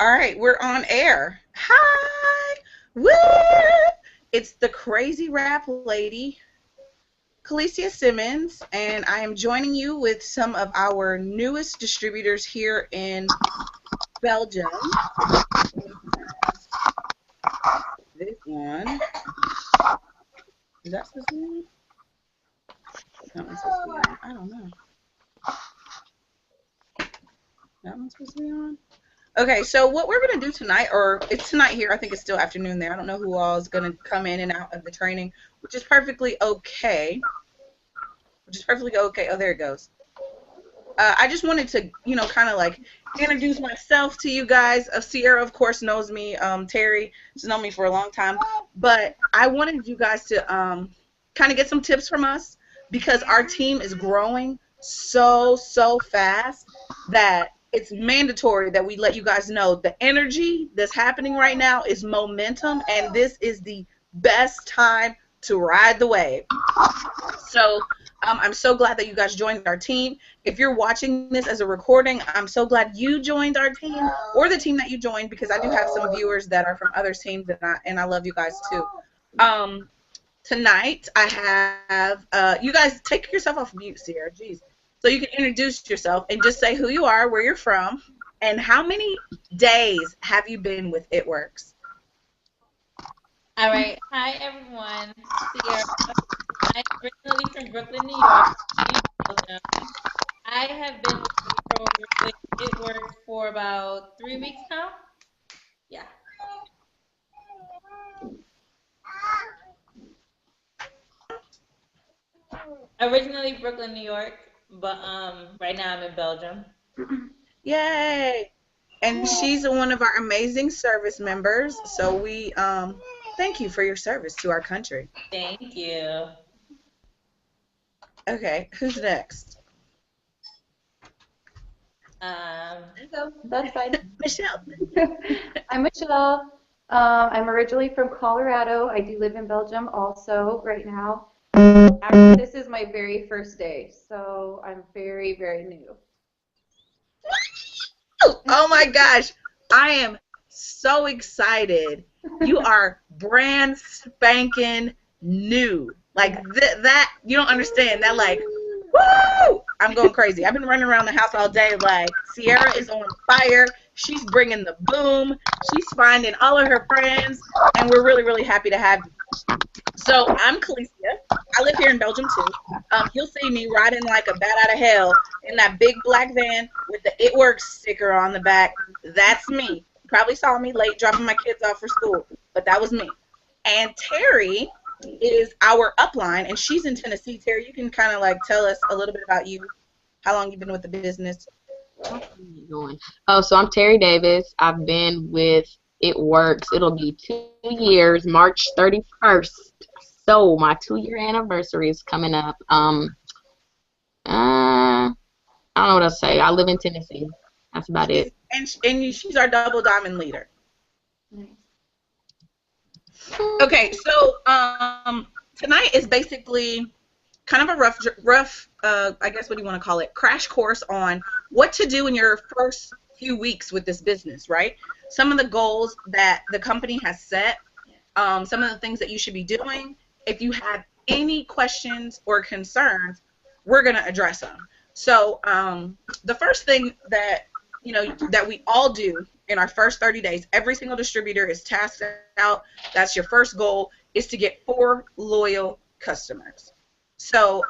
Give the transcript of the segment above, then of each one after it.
All right, we're on air. Hi! Woo! It's the crazy rap lady, Calicia Simmons, and I am joining you with some of our newest distributors here in Belgium. This one. Is that supposed to be on? That one's supposed to be on. I don't know. That one's supposed to be on? Okay, so what we're going to do tonight, or it's tonight here, I think it's still afternoon there. I don't know who all is going to come in and out of the training, which is perfectly okay. Oh, there it goes. I just wanted to, kind of like introduce myself to you guys. Sierra, of course, knows me. Terry has known me for a long time. But I wanted you guys to kind of get some tips from us because our team is growing so fast that it's mandatory that we let you guys know the energy that's happening right now is momentum, and this is the best time to ride the wave. So I'm so glad that you guys joined our team. If you're watching this as a recording, I'm so glad you joined our team or the team that you joined, because I do have some viewers that are from other teams, and I love you guys too. Tonight I have you guys take yourself off mute, Sierra. Jeez. So you can introduce yourself and just say who you are, where you're from, and how many days have you been with It Works. All right. Hi, everyone. Sierra. I'm originally from Brooklyn, New York. I have been with It Works for about 3 weeks now. Yeah. Originally Brooklyn, New York, but right now I'm in Belgium. Yay! And she's one of our amazing service members. So we thank you for your service to our country. Thank you. Okay, who's next? That's fine. Michelle. I'm Michelle. I'm originally from Colorado. I do live in Belgium also right now. Actually, this is my very first day, so I'm very, very new. Oh my gosh, I am so excited. You are brand spanking new. Like that, you don't understand. That like, woo! I'm going crazy. I've been running around the house all day like Sierra is on fire. She's bringing the boom. She's finding all of her friends, and we're really, really happy to have you. So I'm Calicia. I live here in Belgium too. You'll see me riding like a bat out of hell in that big black van with the It Works sticker on the back. That's me. You probably saw me late dropping my kids off for school, but that was me. And Terry is our upline, and she's in Tennessee. Terry, you can kind of like tell us a little bit about you, how long you've been with the business. Oh, so I'm Terry Davis. I've been with It Works. It'll be 2 years, March 31st. So my 2-year anniversary is coming up. I don't know what else to say. I live in Tennessee. That's about it. And she's our double diamond leader. Okay, so tonight is basically kind of a rough I guess what do you want to call it, crash course on what to do in your first few weeks with this business, right? Some of the goals that the company has set, some of the things that you should be doing. If you have any questions or concerns, we're going to address them. So the first thing that that we all do in our first 30 days, every single distributor is tasked out. That's your first goal, is to get 4 loyal customers. So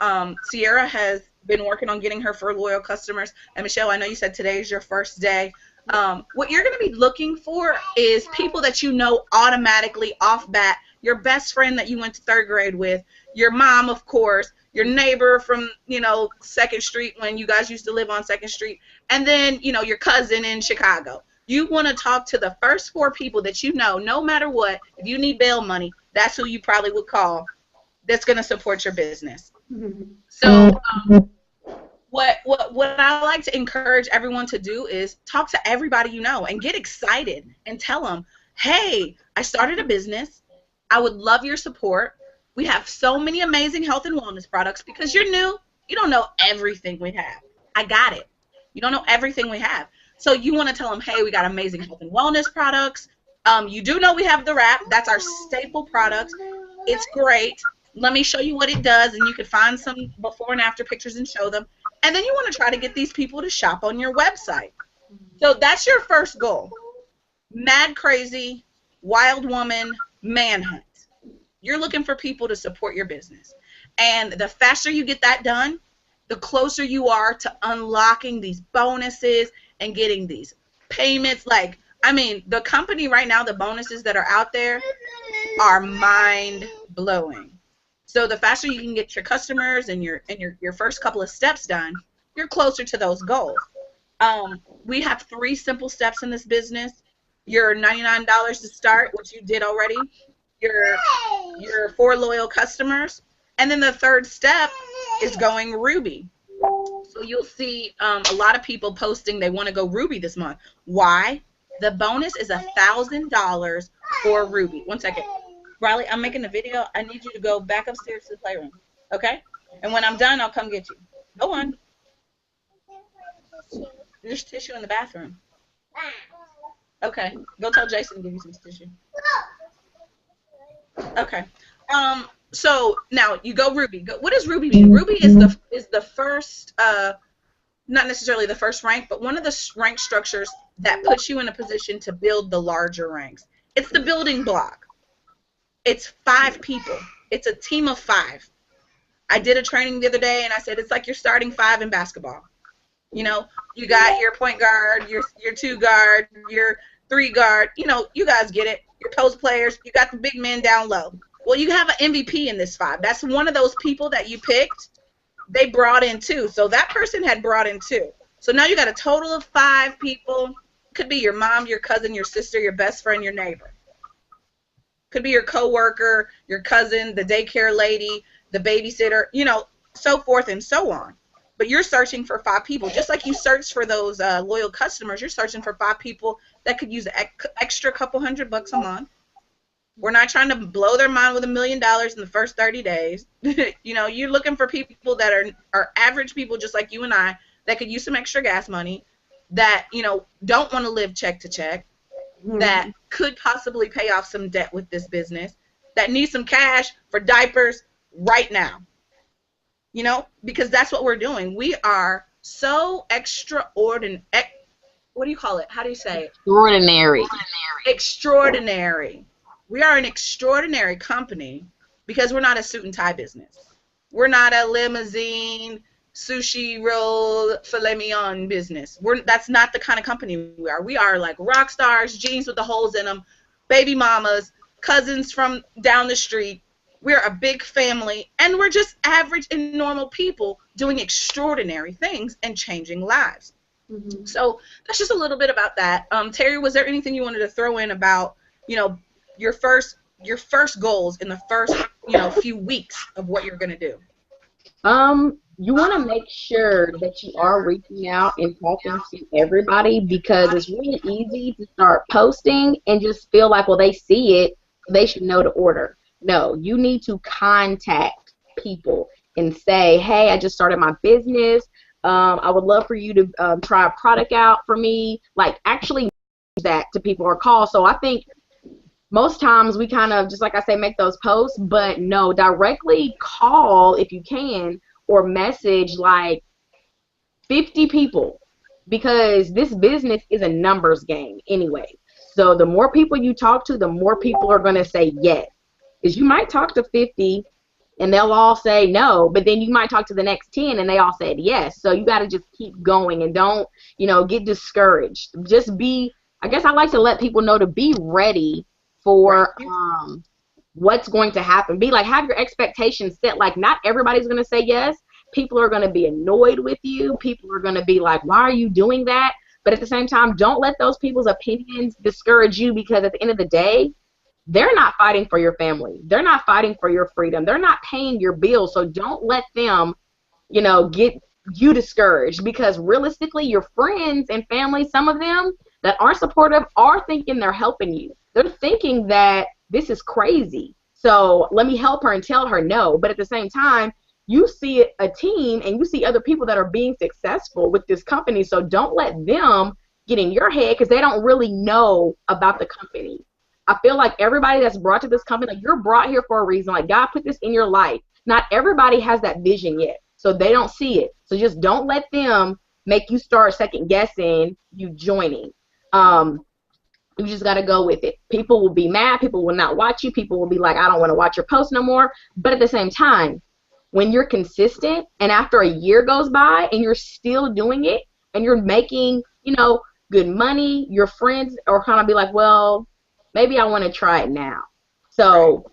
Sierra has been working on getting her 4 loyal customers. And Michelle, I know you said today is your first day. What you're going to be looking for is people that you know automatically off bat, your best friend that you went to 3rd grade with, your mom, of course, your neighbor from, 2nd Street when you guys used to live on 2nd Street, and then, your cousin in Chicago. You want to talk to the first 4 people that you know, no matter what. If you need bail money, that's who you probably would call that's going to support your business. So what I like to encourage everyone to do is talk to everybody you know and get excited and tell them, hey, I started a business. I would love your support. We have so many amazing health and wellness products. Because you're new, you don't know everything we have. I got it. You don't know everything we have. So you want to tell them, hey, we got amazing health and wellness products. You do know we have the wrap. That's our staple product. It's great. Let me show you what it does, and you can find some before and after pictures and show them. And then you want to try to get these people to shop on your website. So that's your first goal. Mad crazy, wild woman, manhunt. You're looking for people to support your business. And the faster you get that done, the closer you are to unlocking these bonuses and getting these payments. Like, I mean, the company right now, the bonuses that are out there are mind-blowing. So the faster you can get your customers and your first couple of steps done, you're closer to those goals. We have 3 simple steps in this business. Your $99 to start, which you did already. Your 4 loyal customers. And then the third step is going Ruby. So you'll see a lot of people posting they want to go Ruby this month. Why? The bonus is $1,000 for Ruby. One second. Riley, I'm making a video. I need you to go back upstairs to the playroom. Okay? And when I'm done, I'll come get you. Go on. There's tissue in the bathroom. Okay. Go tell Jason to give you some tissue. Okay. So now you go Ruby. What does Ruby mean? Ruby is the first, not necessarily the first rank, but one of the rank structures that puts you in a position to build the larger ranks. It's the building block. It's 5 people. It's a team of 5. I did a training the other day, and I said it's like you're starting 5 in basketball. You know, you got your point guard, your 2 guard, your 3 guard. You know, you guys get it. Your post players. You got the big men down low. Well, you have an MVP in this 5. That's one of those people that you picked. They brought in 2. So that person had brought in 2. So now you got a total of 5 people. Could be your mom, your cousin, your sister, your best friend, your neighbor. Could be your coworker, your cousin, the daycare lady, the babysitter, you know, so forth and so on. But you're searching for 5 people. Just like you search for those loyal customers, you're searching for 5 people that could use an extra couple $100 a month. We're not trying to blow their mind with $1 million in the first 30 days. You know, you're looking for people that are average people just like you and I that could use some extra gas money, that, you know, don't want to live check to check, that could possibly pay off some debt with this business, that need some cash for diapers right now. You know, because that's what we're doing. We are so extraordinary. What do you call it? How do you say it? Extraordinary. Extraordinary. We are an extraordinary company because we're not a suit and tie business. We're not a limousine, sushi roll, filet mignon business. That's not the kind of company we are. We are like rock stars, jeans with the holes in them, baby mamas, cousins from down the street. We're a big family, and we're just average and normal people doing extraordinary things and changing lives. So that's just a little bit about that. Terry, was there anything you wanted to throw in about, you know, your first goals in the first, you know, few weeks of what you're going to do? You want to make sure that you are reaching out and talking to everybody, because it's really easy to start posting and just feel like, well, they see it, they should know to order. No, you need to contact people and say, hey, I just started my business. I would love for you to try a product out for me. Like, actually that to people or call. So I think most times we kind of, just like I say, make those posts, but no, directly call if you can, or message like 50 people, because this business is a numbers game anyway. So the more people you talk to, the more people are going to say yes. Because you might talk to 50 and they'll all say no, but then you might talk to the next 10 and they all said yes. So you got to just keep going and don't, you know, get discouraged. Just be, I guess I like to let people know to be ready for what's going to happen. Be like, have your expectations set. Like, not everybody's going to say yes. People are going to be annoyed with you. People are going to be like, why are you doing that? But at the same time, don't let those people's opinions discourage you, because at the end of the day, they're not fighting for your family. They're not fighting for your freedom. They're not paying your bills. So don't let them, you know, get you discouraged, because realistically, your friends and family, some of them that aren't supportive, are thinking they're helping you. They're thinking that this is crazy, so let me help her and tell her no. But at the same time, you see a team and you see other people that are being successful with this company, so don't let them get in your head because they don't really know about the company. I feel like everybody that's brought to this company, like you're brought here for a reason. Like God put this in your life. Not everybody has that vision yet, so they don't see it. So just don't let them make you start second guessing you joining. You just got to go with it. People will be mad. People will not watch you. People will be like, I don't want to watch your post no more. But at the same time, when you're consistent and after a year goes by and you're still doing it and you're making, good money, your friends are kind of be like, well, maybe I want to try it now. So,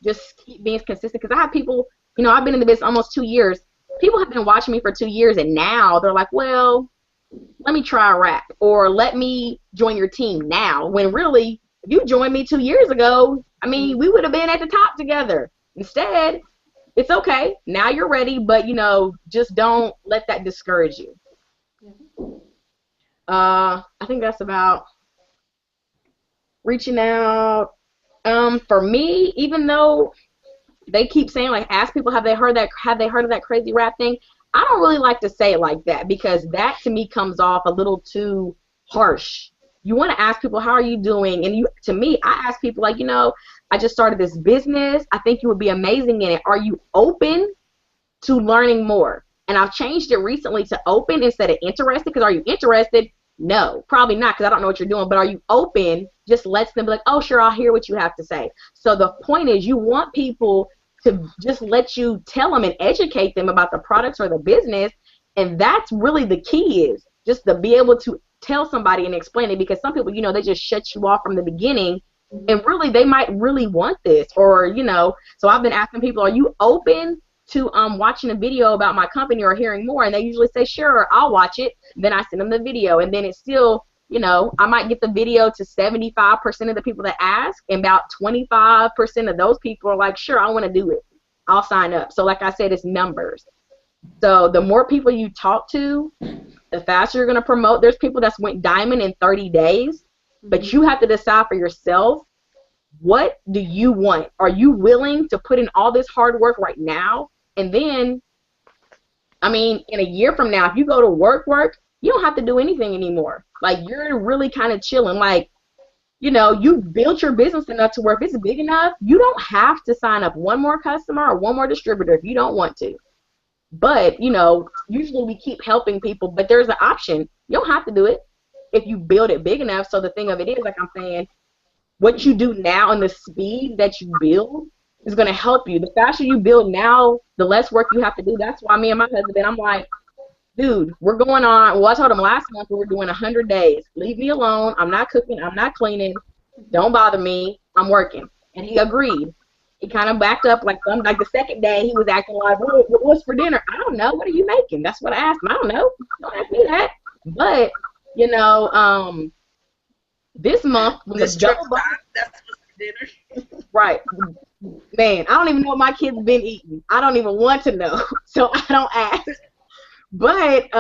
just keep being consistent. Because I have people, I've been in the business almost 2 years. People have been watching me for 2 years and now they're like, well, let me try a rap or let me join your team now. When really, if you joined me 2 years ago, we would have been at the top together. Instead, it's okay. Now you're ready, but, just don't let that discourage you. I think that's about reaching out. For me, even though they keep saying, like, ask people, have they heard of that crazy rap thing? I don't really like to say it like that because that to me comes off a little too harsh. You want to ask people, how are you doing? And to me, I ask people like, I just started this business. I think you would be amazing in it. Are you open to learning more? And I've changed it recently to open instead of interested, because are you interested? No, probably not, because I don't know what you're doing. But are you open? Just lets them be like, oh, sure, I'll hear what you have to say. So the point is you want people to just let you tell them and educate them about the products or the business. And that's really the key, is just to be able to tell somebody and explain it, because some people, they just shut you off from the beginning and really they might really want this, or, so I've been asking people, are you open to watching a video about my company or hearing more? And they usually say, sure, I'll watch it. Then I send them the video, and then it's still, I might get the video to 75% of the people that ask, and about 25% of those people are like, sure, I want to do it. I'll sign up. So like I said, it's numbers. So the more people you talk to, the faster you're going to promote. There's people that's went diamond in 30 days, but you have to decide for yourself, what do you want? Are you willing to put in all this hard work right now? And then, in a year from now, if you go to work, you don't have to do anything anymore. Like, you're really kind of chilling. Like, you built your business enough to where if it's big enough, you don't have to sign up one more customer or one more distributor if you don't want to. But, usually we keep helping people, but there's an option. You don't have to do it if you build it big enough. So the thing of it is, like I'm saying, what you do now and the speed that you build is going to help you. The faster you build now, the less work you have to do. That's why me and my husband, I'm like, dude, we're going on. Well, I told him last month we were doing 100 days. Leave me alone. I'm not cooking. I'm not cleaning. Don't bother me. I'm working. And he agreed. He kind of backed up like the second day he was acting like, what's for dinner? I don't know. What are you making? That's what I asked him. I don't know. Don't ask me that. But, this month was a double bonus. That's what's for dinner. Right. Man, I don't even know what my kids been eating. I don't even want to know. So I don't ask. But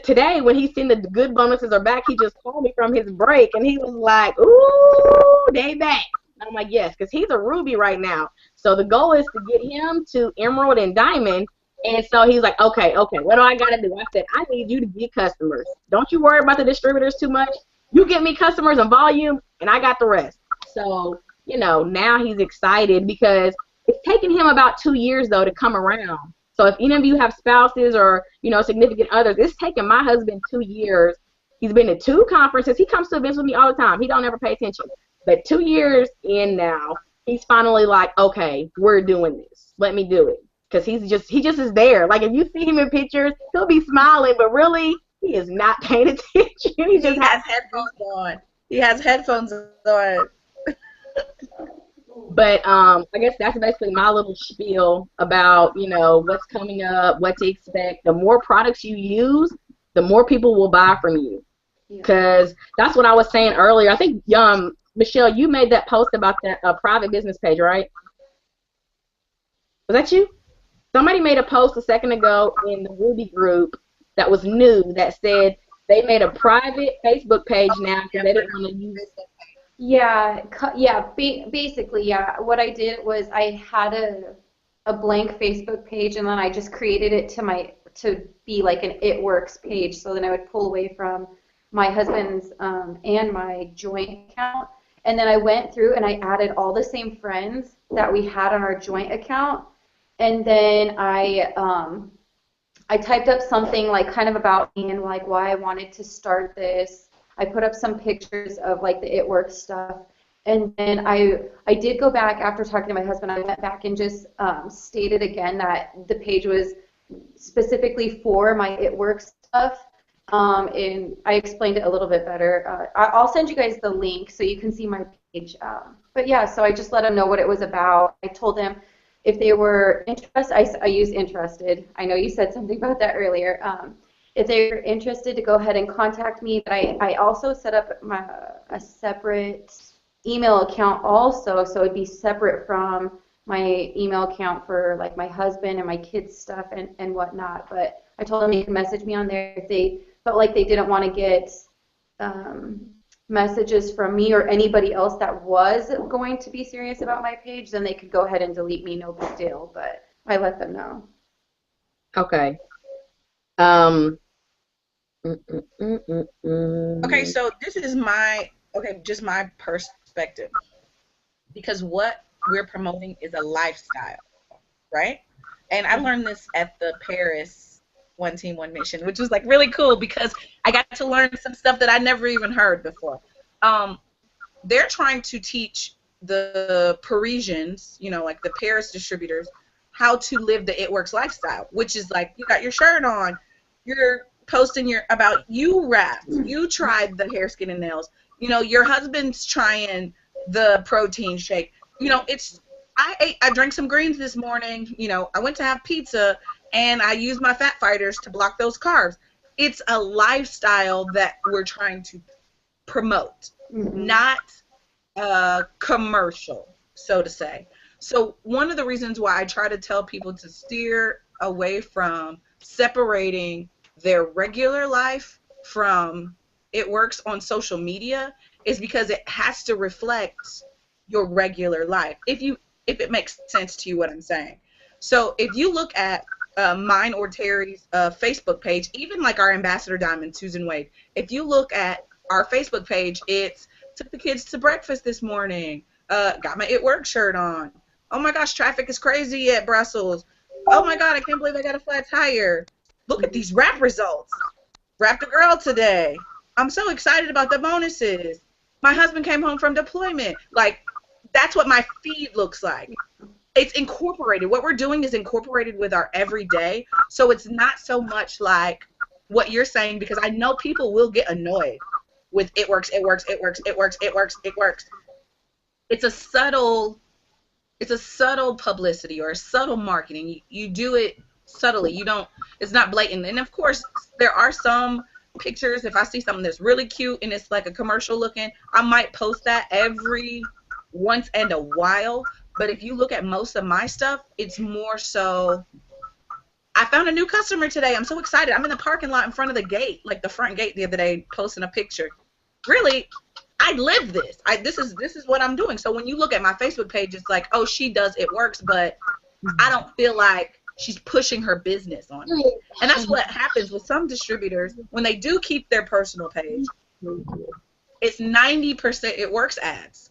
today when he seen the good bonuses are back, he just called me from his break and he was like, ooh, they back. And I'm like, yes, because he's a ruby right now. So the goal is to get him to emerald and diamond. And so he's like, okay, what do I got to do? I said, I need you to get customers. Don't you worry about the distributors too much. You get me customers and volume, and I got the rest. So, now he's excited because it's taken him about 2 years, though, to come around. So if any of you have spouses or, significant others, it's taken my husband 2 years. He's been to 2 conferences. He comes to events with me all the time. He don't ever pay attention. But 2 years in now, he's finally like, okay, we're doing this. Let me do it. Because he just is there. Like, if you see him in pictures, he'll be smiling, but really, he is not paying attention. He just has headphones on. He has headphones on. But I guess that's basically my little spiel about, what's coming up, what to expect. The more products you use, the more people will buy from you. Because that's what I was saying earlier. I think, Michelle, you made that post about that private business page, right? Was that you? Somebody made a post a second ago in the Ruby group that was new that said they made a private Facebook page now because they didn't want to use it. Basically, yeah. What I did was I had a blank Facebook page, and then I just created it to my to be like an It Works page. So then I would pull away from my husband's and my joint account. And then I went through and I added all the same friends that we had on our joint account. And then I typed up something like kind of about me and like why I wanted to start this. I put up some pictures of like the It Works stuff. And then I did go back after talking to my husband. I went back and just stated again that the page was specifically for my It Works stuff. And I explained it a little bit better. I'll send you guys the link so you can see my page. But yeah, so I just let them know what it was about. I told them if they were interested, I use interested. I know you said something about that earlier. If they were interested to go ahead and contact me, but I also set up a separate email account also, so it'd be separate from my email account for like my husband and my kids stuff and whatnot. But I told them they could message me on there if they felt like they didn't want to get messages from me or anybody else that was going to be serious about my page, then they could go ahead and delete me, no big deal. But I let them know. Okay. Okay, so this is just my perspective, because what we're promoting is a lifestyle, right? And I learned this at the Paris One Team One Mission, which was like really cool because I got to learn some stuff that I never even heard before. They're trying to teach the Parisians, like the Paris distributors, how to live the It Works lifestyle, which is like you got your shirt on, you're posting about you wrapped, you tried the hair, skin, and nails, your husband's trying the protein shake. I drank some greens this morning, I went to have pizza and I used my fat fighters to block those carbs. It's a lifestyle that we're trying to promote, not a commercial, so to say. So one of the reasons why I try to tell people to steer away from separating their regular life from It Works on social media is because it has to reflect your regular life, if it makes sense to you what I'm saying. So if you look at mine or Terry's Facebook page, even like our Ambassador Diamond, Susan Wade, if you look at our Facebook page, it's took the kids to breakfast this morning, got my It Works shirt on, oh my gosh, traffic is crazy at Brussels, oh my god, I can't believe I got a flat tire, look at these rap results, wrapped a girl today, I'm so excited about the bonuses, my husband came home from deployment. Like, that's what my feed looks like. It's incorporated. What we're doing is incorporated with our everyday, so it's not so much like what you're saying, because I know people will get annoyed with It Works, It Works, It Works, It Works, It Works, It Works. It's a subtle publicity or a subtle marketing. You do it subtly. It's not blatant. And of course, there are some pictures, if I see something that's really cute and it's like a commercial looking, I might post that every once and a while. But if you look at most of my stuff, it's more so, I found a new customer today, I'm so excited, I'm in the parking lot in front of the gate, like the front gate the other day, posting a picture. Really, I live this. This is what I'm doing. So when you look at my Facebook page, it's like, oh, she does It Works, but I don't feel like she's pushing her business on me. And that's what happens with some distributors when they do keep their personal page. It's 90% It Works ads,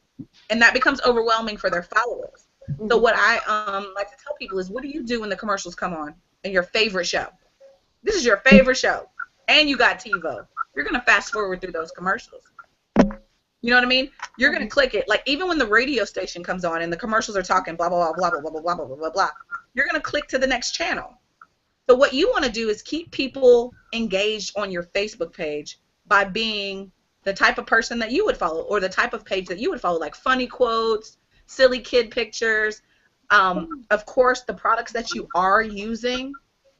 and that becomes overwhelming for their followers. So what I like to tell people is, what do you do when the commercials come on in your favorite show? This is your favorite show, and you got TiVo. You're gonna fast forward through those commercials. You know what I mean? You're gonna click it. Like, even when the radio station comes on and the commercials are talking blah blah blah blah blah blah blah blah blah blah blah, you're gonna click to the next channel. So what you want to do is keep people engaged on your Facebook page by being the type of person that you would follow, or the type of page that you would follow, like funny quotes, silly kid pictures. Of course, the products that you are using,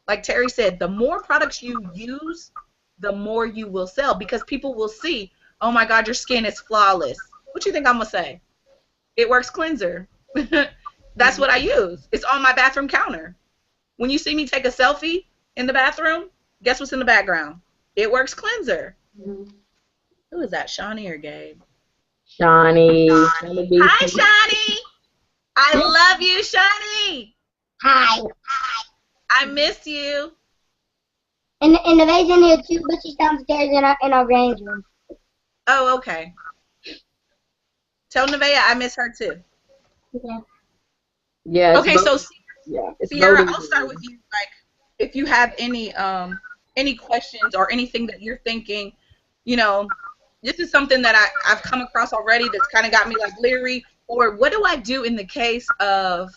like Terry said, the more products you use, the more you will sell, because people will see, oh my God, your skin is flawless. What do you think I'm going to say? It Works cleanser. That's what I use. It's on my bathroom counter. When you see me take a selfie in the bathroom, guess what's in the background? It Works cleanser. Who is that, Shawnee or Gabe? Shawnee. Hi, Shawnee. I love you, Shawnee. Hi. I miss you. And Nevaeh's in here too, but she's downstairs in our granny's room. Oh, okay. Tell Nevaeh I miss her too. Okay. Yeah. Okay, so It's Sierra, voting I'll start with you. Like, if you have any questions or anything that you're thinking, you know, this is something that I've come across already that's kind of got me like leery. Or what do I do in the case of?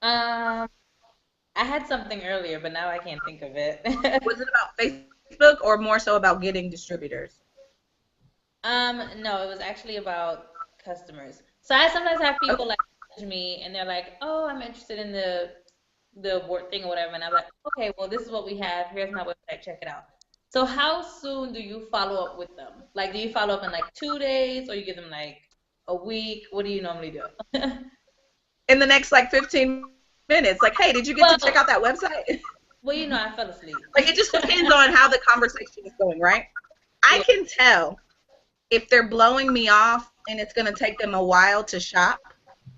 I had something earlier, but now I can't think of it. Was it about Facebook or more so about getting distributors? No, it was actually about customers. So I sometimes have people like message me and they're like, "Oh, I'm interested in the award thing or whatever," and I'm like, "Okay, well, this is what we have. Here's my website. Check it out." So how soon do you follow up with them? Like, do you follow up in like 2 days, or you give them like a week? What do you normally do? In the next like 15 minutes, like, hey, did you get to check out that website? Well, you know, I fell asleep. Like, it just depends on how the conversation is going, right? I can tell if they're blowing me off and it's going to take them a while to shop.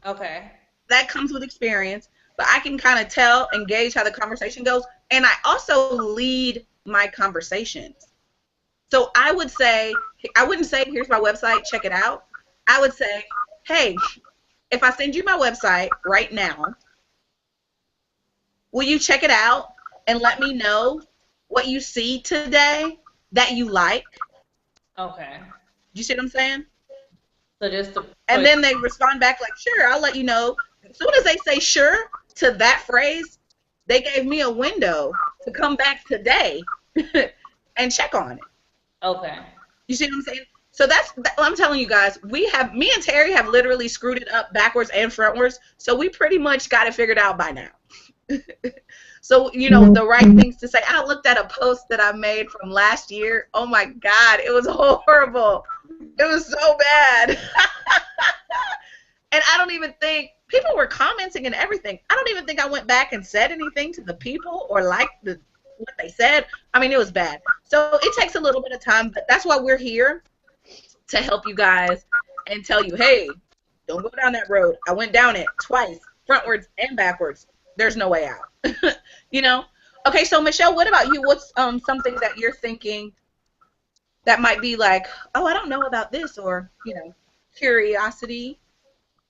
Okay. That comes with experience, but I can kind of tell and gauge how the conversation goes. And I also lead my conversations. So I wouldn't say, here's my website, check it out. I would say, hey, if I send you my website right now, will you check it out and let me know what you see today that you like? Okay. You see what I'm saying? So and then they respond back like, sure, I'll let you know. As soon as they say sure to that phrase, they gave me a window to come back today and check on it. Okay. You see what I'm saying? So I'm telling you guys, me and Terry have literally screwed it up backwards and frontwards. So we pretty much got it figured out by now. So, the right things to say. I looked at a post that I made from last year. Oh my God, it was horrible. It was so bad. And I don't even think, people were commenting and everything. I don't even think I went back and said anything to the people or liked what they said. I mean, it was bad. So it takes a little bit of time, but that's why we're here, to help you guys and tell you, hey, don't go down that road. I went down it twice, frontwards and backwards. There's no way out. Okay, so Michelle, what about you? What's something that you're thinking that might be like, oh, I don't know about this, or curiosity?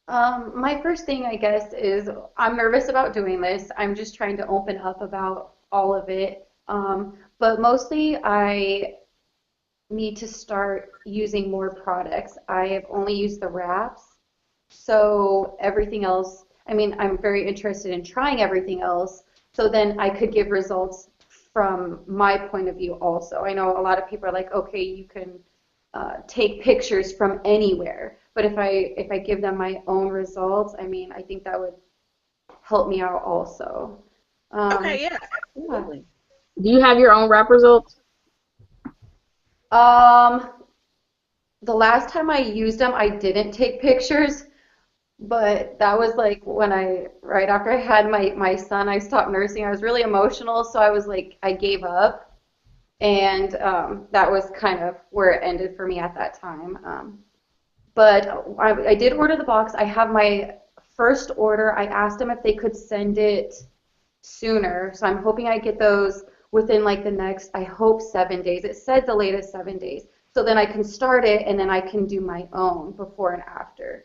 My first thing, I guess, is I'm nervous about doing this. I'm just trying to open up about all of it. But mostly I need to start using more products. I have only used the wraps, so everything else, I mean, I'm very interested in trying everything else, so then I could give results from my point of view also. I know a lot of people are like, okay, you can take pictures from anywhere, but if I give them my own results, I mean, I think that would help me out also. Okay, yeah, absolutely. Do you have your own wrap results? The last time I used them, I didn't take pictures, but that was like when right after I had my son, I stopped nursing. I was really emotional, so I was like, I gave up, and that was kind of where it ended for me at that time. But I did order the box. I have my first order. I asked them if they could send it sooner, so I'm hoping I get those within like the next, I hope, 7 days. It said the latest 7 days. So then I can start it, and then I can do my own before and after.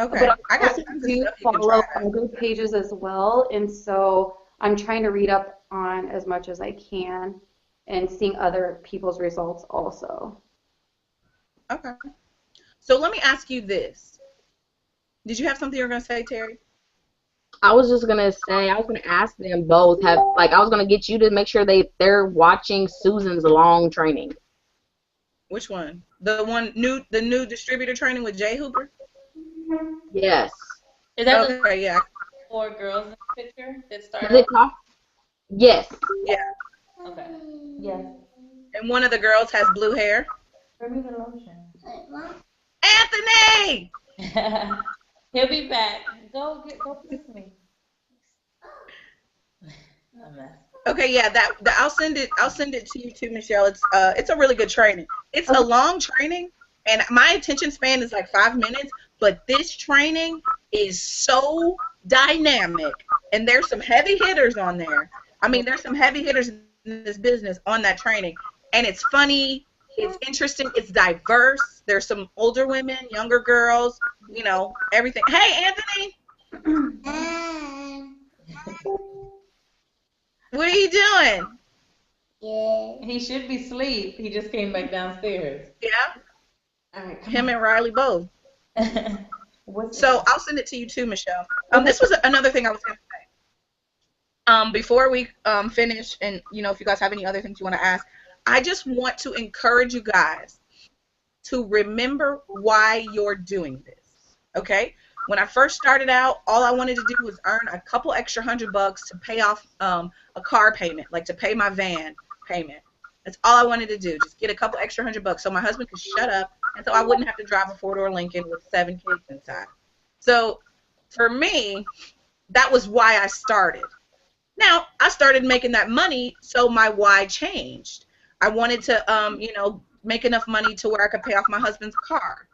Okay. But I got also tons of do stuff you can follow try. other pages as well, and so I'm trying to read up on as much as I can and seeing other people's results also. Okay. So let me ask you this. Did you have something you were going to say, Terry? I was just gonna say, I was gonna ask them both. I was gonna get you to make sure they're watching Susan's long training. Which one? The new distributor training with Jay Hooper? Yes. Is that the Okay, yeah. 4 girls in the picture that started? Is it called? Yes. Yeah. Okay. Yes. And one of the girls has blue hair. Bring me the lotion. Anthony! He'll be back. Go kiss me. A mess. Okay, yeah, I'll send it to you too, Michelle. It's a really good training. It's a long training, and my attention span is like 5 minutes, but this training is so dynamic And there's some heavy hitters on there. I mean, there's some heavy hitters in this business on that training. And it's funny, it's interesting, it's diverse. There's some older women, younger girls, you know, everything. Hey, Anthony, what are you doing? Yeah. He should be asleep. He just came back downstairs. Yeah, All right, him and Riley both. What's So I'll send it to you too, Michelle. This was another thing I was going to say. Before we finish, and you know, if you guys have any other things you want to ask, I just want to encourage you guys to remember why you're doing this. Okay? When I first started out, all I wanted to do was earn a couple extra $100 to pay off a car payment, like to pay my van payment. That's all I wanted to do, just get a couple extra $100 so my husband could shut up, and so I wouldn't have to drive a four-door Lincoln with 7 kids inside. So for me, that was why I started. Now, I started making that money, so my why changed. I wanted to, you know, make enough money to where I could pay off my husband's car.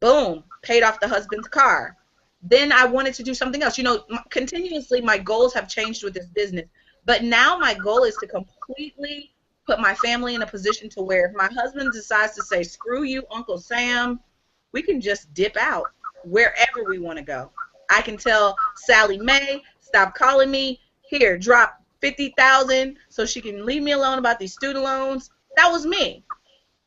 Boom, paid off the husband's car. Then I wanted to do something else. You know, continuously my goals have changed with this business, but now my goal is to completely put my family in a position to where if my husband decides to say, screw you, Uncle Sam, we can just dip out wherever we want to go. I can tell Sally Mae, stop calling me. Here, drop $50,000 so she can leave me alone about these student loans. That was me.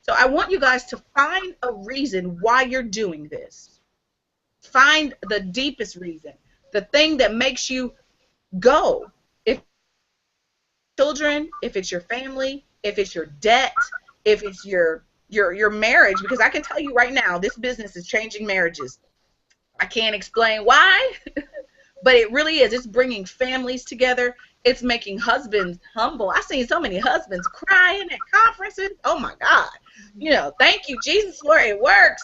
So I want you guys to find a reason why you're doing this. Find the deepest reason, the thing that makes you go. If children, if it's your family, if it's your debt, if it's your marriage, because I can tell you right now, this business is changing marriages. I can't explain why, but it really is. It's bringing families together. It's making husbands humble. I've seen so many husbands crying at conferences. Oh, my God. You know, thank you, Jesus, for it works.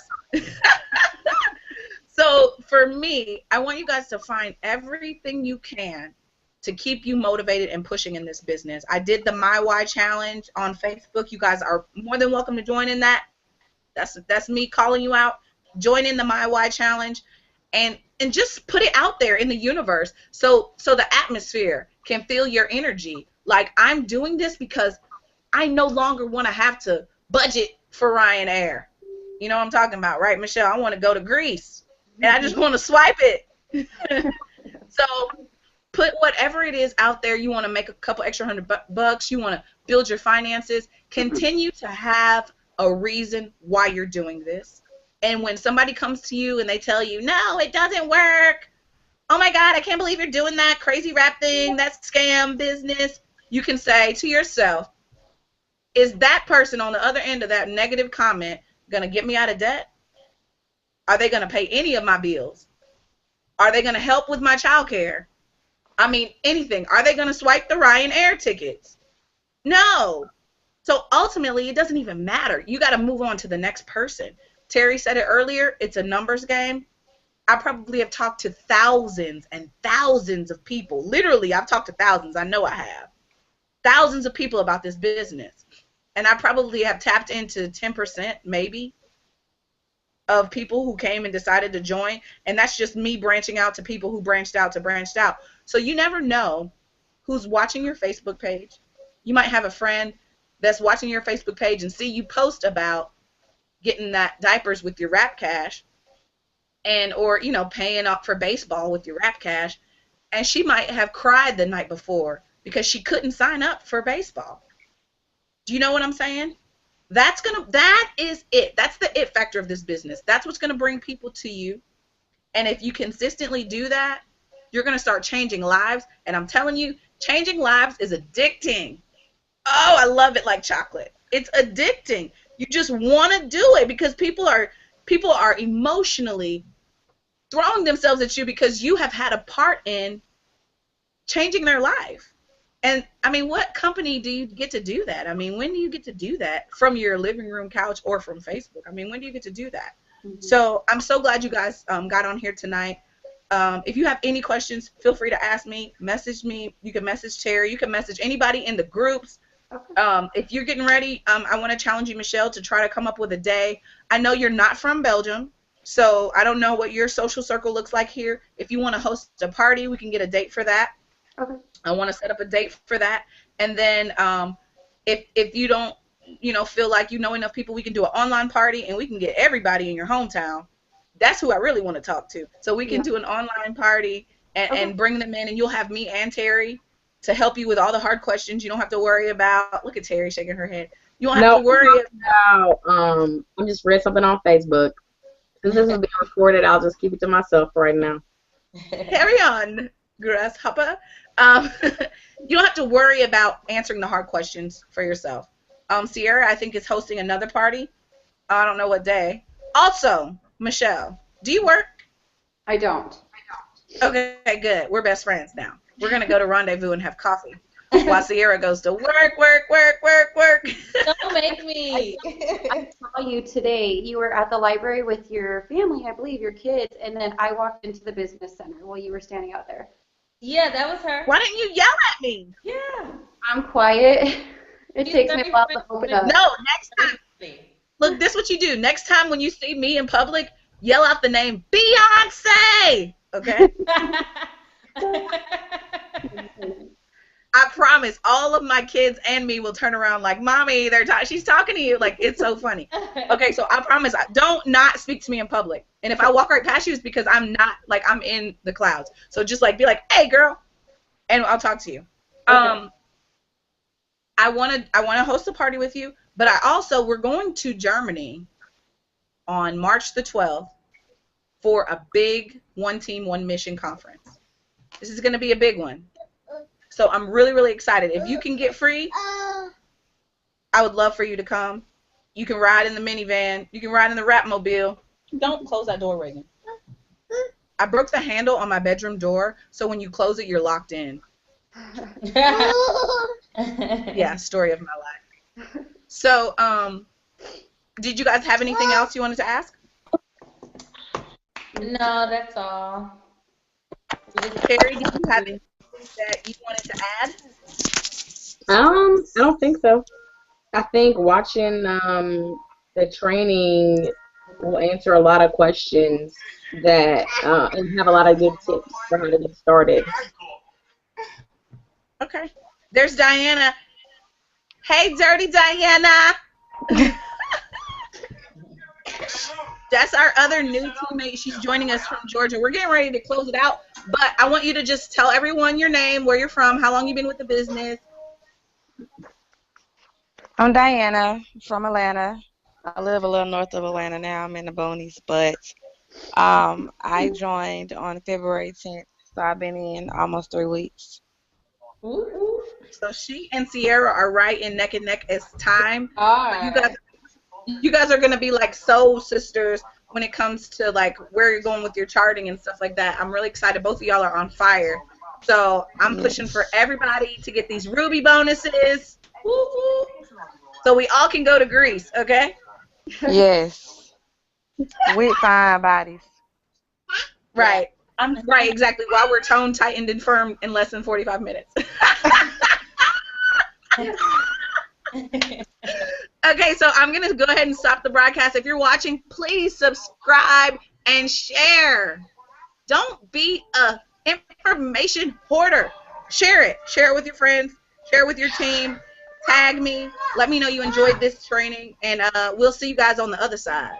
So for me, I want you guys to find everything you can to keep you motivated and pushing in this business. I did the My Why Challenge on Facebook. You guys are more than welcome to join in that. That's me calling you out. Join in the My Why Challenge. And just put it out there in the universe so the atmosphere can feel your energy. Like, I'm doing this because I no longer want to have to budget for Ryanair. You know what I'm talking about, right, Michelle? I want to go to Greece, and I just want to swipe it. So put whatever it is out there. You want to make a couple extra $100. You want to build your finances. Continue to have a reason why you're doing this. And when somebody comes to you and they tell you, no, it doesn't work, oh my God, I can't believe you're doing that crazy rap thing, that's scam business, you can say to yourself, is that person on the other end of that negative comment going to get me out of debt? Are they going to pay any of my bills? Are they going to help with my child care? I mean, anything. Are they going to swipe the Ryanair tickets? No. So ultimately, it doesn't even matter. You got to move on to the next person. Terry said it earlier, it's a numbers game. I probably have talked to thousands and thousands of people. Literally, I've talked to thousands. I know I have. Thousands of people about this business. And I probably have tapped into 10% maybe of people who came and decided to join. And that's just me branching out to people who branched out. So you never know who's watching your Facebook page. You might have a friend that's watching your Facebook page and see you post about getting that diapers with your Rap Cash, or you know, paying up for baseball with your Rap Cash, and she might have cried the night before because she couldn't sign up for baseball. Do you know what I'm saying? That is it. That's the it factor of this business. That's what's gonna bring people to you. And if you consistently do that, you're gonna start changing lives. And I'm telling you, changing lives is addicting. Oh, I love it like chocolate. It's addicting. You just want to do it because people are emotionally throwing themselves at you because you have had a part in changing their life. And I mean, what company do you get to do that? I mean, when do you get to do that from your living room couch or from Facebook? I mean, when do you get to do that? Mm-hmm. So I'm so glad you guys got on here tonight. If you have any questions, feel free to ask me, message me. You can message Terry. You can message anybody in the groups. Okay. If you're getting ready, I want to challenge you, Michelle, to try to come up with a day. I know you're not from Belgium, So I don't know what your social circle looks like here. If you want to host a party, we can get a date for that. Okay. I want to set up a date for that. And then if you don't, feel like you know enough people, we can do an online party and we can get everybody in your hometown. That's who I really want to talk to. So we can do an online party and bring them in, and you'll have me and Terry to help you with all the hard questions. You don't have to worry about. Look at Terry shaking her head. You don't have to worry about. I just read something on Facebook. Since this is being recorded, I'll just keep it to myself right now. Carry on, grasshopper. You don't have to worry about answering the hard questions for yourself. Sierra, I think, is hosting another party. I don't know what day. Also, Michelle, do you work? I don't. Okay, good. We're best friends now. We're going to go to Rendezvous and have coffee while Sierra goes to work. Don't make me. I saw you today. You were at the library with your family, I believe, your kids, and then I walked into the business center while you were standing out there. Yeah, that was her. Why didn't you yell at me? Yeah. I'm quiet. It takes me a while to open up. No, next time. Look, this is what you do. Next time when you see me in public, yell out the name Beyonce. Okay? I promise all of my kids and me will turn around like, Mommy, she's talking to you. Like, it's so funny. Okay, so I promise, don't not speak to me in public. And if I walk right past you, it's because I'm not, like, I'm in the clouds. So just, like, be like, hey, girl, and I'll talk to you. Okay. I want to host a party with you, but we're going to Germany on March the 12th for a big one team, one mission conference. This is going to be a big one. So I'm really, really excited. If you can get free, I would love for you to come. You can ride in the minivan. You can ride in the Rapmobile. Don't close that door, Reagan. I broke the handle on my bedroom door, so when you close it, you're locked in. Yeah, story of my life. So, did you guys have anything else you wanted to ask? No, that's all. Terry, did you have anything that you wanted to add? I don't think so. I think watching the training will answer a lot of questions that and have a lot of good tips for how to get started. Okay. There's Diana. Hey, Dirty Diana. That's our other new teammate. She's joining us from Georgia. We're getting ready to close it out, but I want you to just tell everyone your name, where you're from, how long you've been with the business. I'm Diana from Atlanta. I live a little north of Atlanta now. I'm in the Bonies, but I joined on February 10th, so I've been in almost 3 weeks. So she and Sierra are right in neck and neck as time. You guys are gonna be like soul sisters when it comes to like where you're going with your charting and stuff like that. I'm really excited. Both of y'all are on fire. So I'm pushing for everybody to get these Ruby bonuses. Woo-hoo. So we all can go to Greece, okay? Yes. With fine bodies. Right. Right, exactly. While we're tone tightened and firm in less than 45 minutes. Okay, so I'm going to go ahead and stop the broadcast. If you're watching, please subscribe and share. Don't be a information hoarder. Share it. Share it with your friends. Share it with your team. Tag me. Let me know you enjoyed this training, and we'll see you guys on the other side.